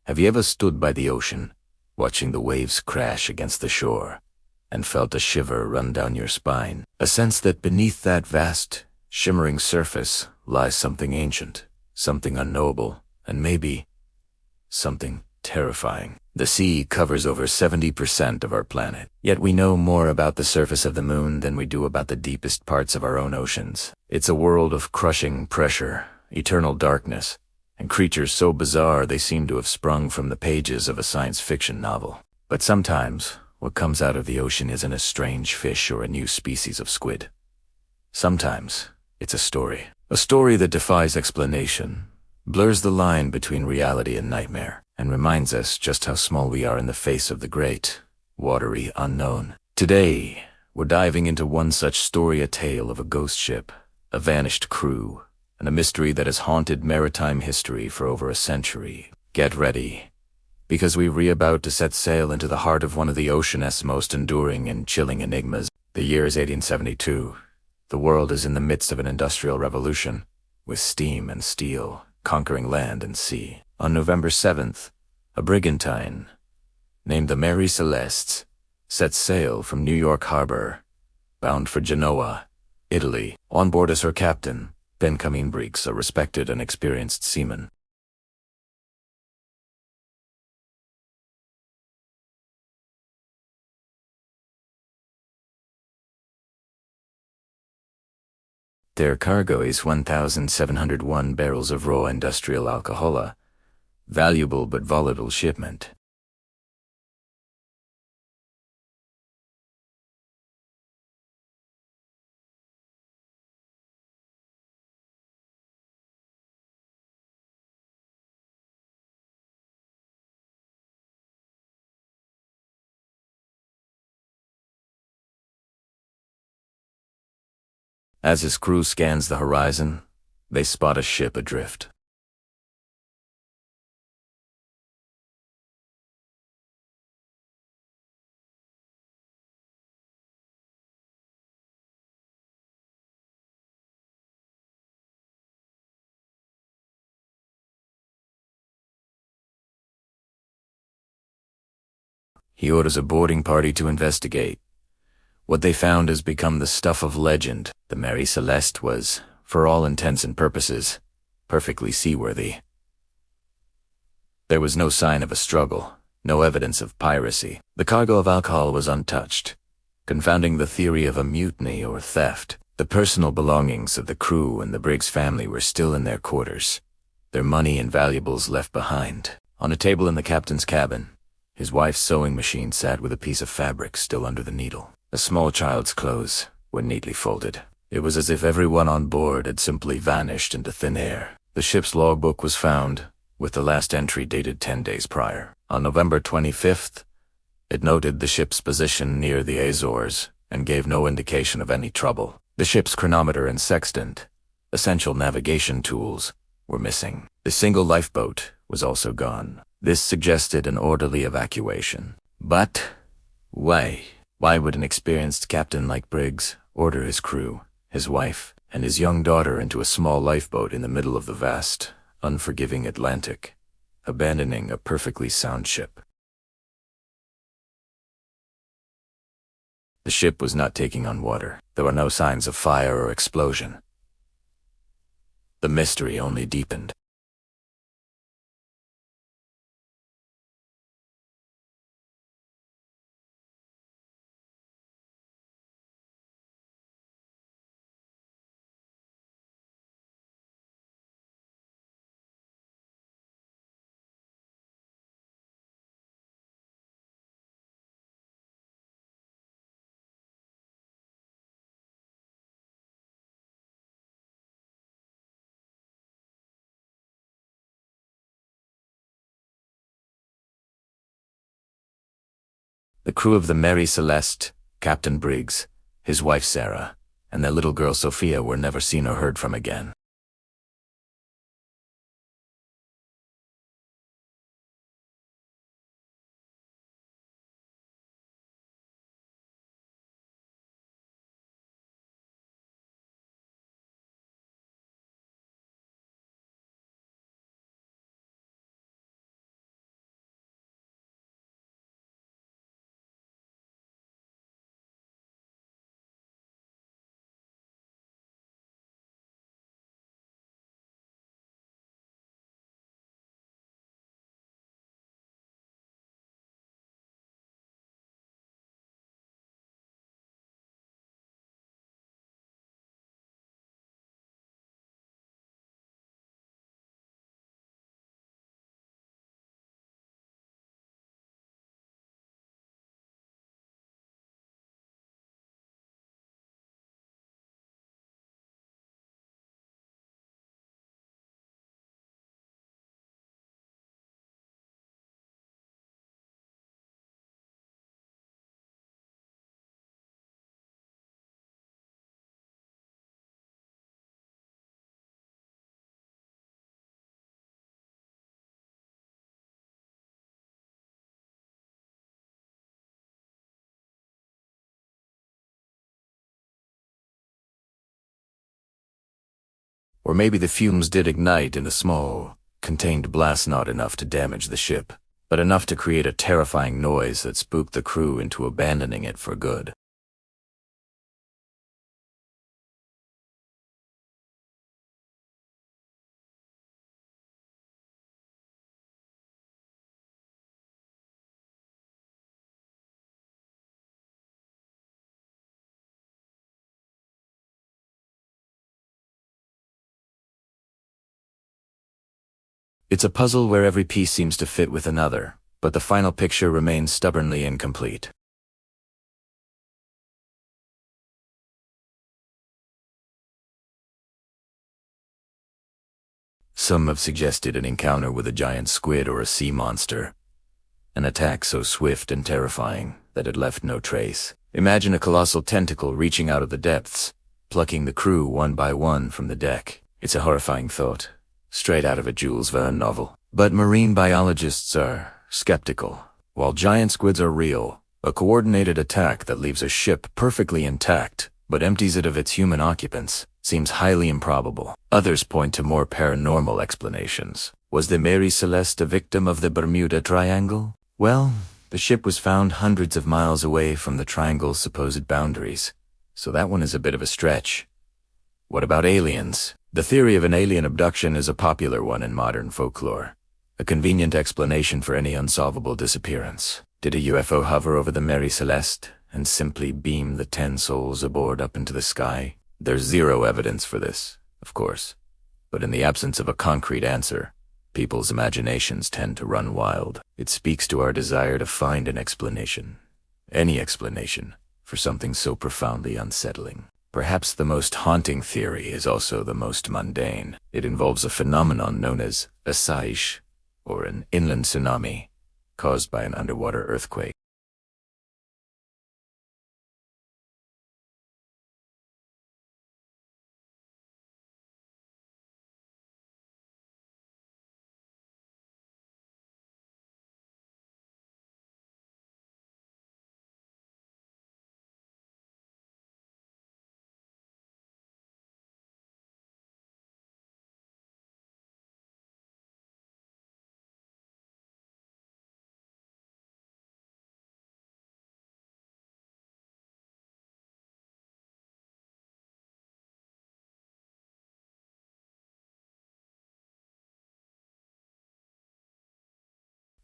Have you ever stood by the ocean, watching the waves crash against the shore, and felt a shiver run down your spine? A sense that beneath that vast, shimmering surface lies something ancient, something unknowable, and maybe something terrifying. The sea covers over 70% of our planet, yet we know more about the surface of the moon than we do about the deepest parts of our own oceans. It's a world of crushing pressure, eternal darkness, and creatures so bizarre they seem to have sprung from the pages of a science fiction novel. But sometimes, what comes out of the ocean isn't a strange fish or a new species of squid. Sometimes, it's a story that defies explanation, blurs the line between reality and nightmare, and reminds us just how small we are in the face of the great, watery unknown. Today, we're diving into one such story, a tale of a ghost ship, a vanished crew, and a mystery that has haunted maritime history for over a century. Get ready, because we're about to set sail into the heart of one of the ocean's most enduring and chilling enigmas. The year is 1872. The world is in the midst of an industrial revolution, with steam and steel conquering land and sea. On November 7th, a brigantine, named the Mary Celeste, set sail from New York Harbor, bound for Genoa, Italy. On board is her captain, Benjamin Briggs, a respected and experienced seaman. Their cargo is 1,701 barrels of raw industrial alcohol, a valuable but volatile shipment. As his crew scans the horizon, they spot a ship adrift. He orders a boarding party to investigate. What they found has become the stuff of legend. The Mary Celeste was, for all intents and purposes, perfectly seaworthy. There was no sign of a struggle, no evidence of piracy. The cargo of alcohol was untouched, confounding the theory of a mutiny or theft. The personal belongings of the crew and the Briggs family were still in their quarters, their money and valuables left behind. On a table in the captain's cabin, his wife's sewing machine sat with a piece of fabric still under the needle. A small child's clothes were neatly folded. It was as if everyone on board had simply vanished into thin air. The ship's logbook was found, with the last entry dated 10 days prior. On November 25th, it noted the ship's position near the Azores and gave no indication of any trouble. The ship's chronometer and sextant, essential navigation tools, were missing. The single lifeboat was also gone. This suggested an orderly evacuation. But why? Why would an experienced captain like Briggs order his crew, his wife, and his young daughter into a small lifeboat in the middle of the vast, unforgiving Atlantic, abandoning a perfectly sound ship? The ship was not taking on water. There were no signs of fire or explosion. The mystery only deepened. The crew of the Mary Celeste, Captain Briggs, his wife Sarah, and their little girl Sophia were never seen or heard from again. Or maybe the fumes did ignite in a small, contained blast, not enough to damage the ship, but enough to create a terrifying noise that spooked the crew into abandoning it for good. It's a puzzle where every piece seems to fit with another, but the final picture remains stubbornly incomplete. Some have suggested an encounter with a giant squid or a sea monster, an attack so swift and terrifying that it left no trace. Imagine a colossal tentacle reaching out of the depths, plucking the crew one by one from the deck. It's a horrifying thought, straight out of a Jules Verne novel. But marine biologists are skeptical. While giant squids are real, a coordinated attack that leaves a ship perfectly intact but empties it of its human occupants seems highly improbable. Others point to more paranormal explanations. Was the Mary Celeste a victim of the Bermuda Triangle? Well, the ship was found hundreds of miles away from the triangle's supposed boundaries, so that one is a bit of a stretch. What about aliens? The theory of an alien abduction is a popular one in modern folklore, a convenient explanation for any unsolvable disappearance. Did a UFO hover over the Mary Celeste and simply beam the 10 souls aboard up into the sky? There's zero evidence for this, of course, but in the absence of a concrete answer, people's imaginations tend to run wild. It speaks to our desire to find an explanation, any explanation, for something so profoundly unsettling. Perhaps the most haunting theory is also the most mundane. It involves a phenomenon known as a vanish, or an inland tsunami, caused by an underwater earthquake.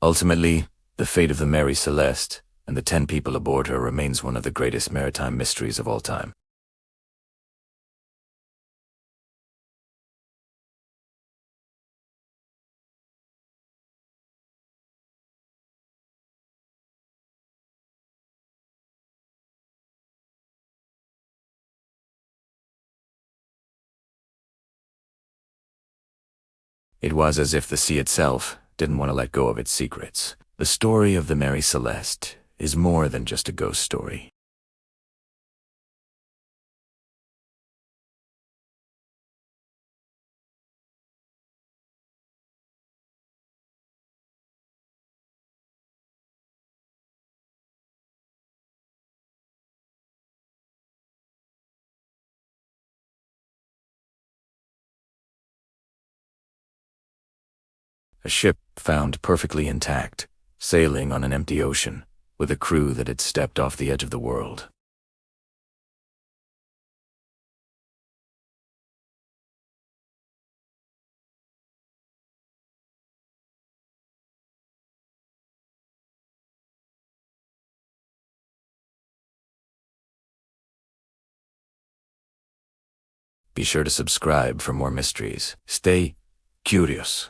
Ultimately, the fate of the Mary Celeste and the 10 people aboard her remains one of the greatest maritime mysteries of all time. It was as if the sea itself didn't want to let go of its secrets. The story of the Mary Celeste is more than just a ghost story. A ship found perfectly intact, sailing on an empty ocean, with a crew that had stepped off the edge of the world. Be sure to subscribe for more mysteries. Stay curious.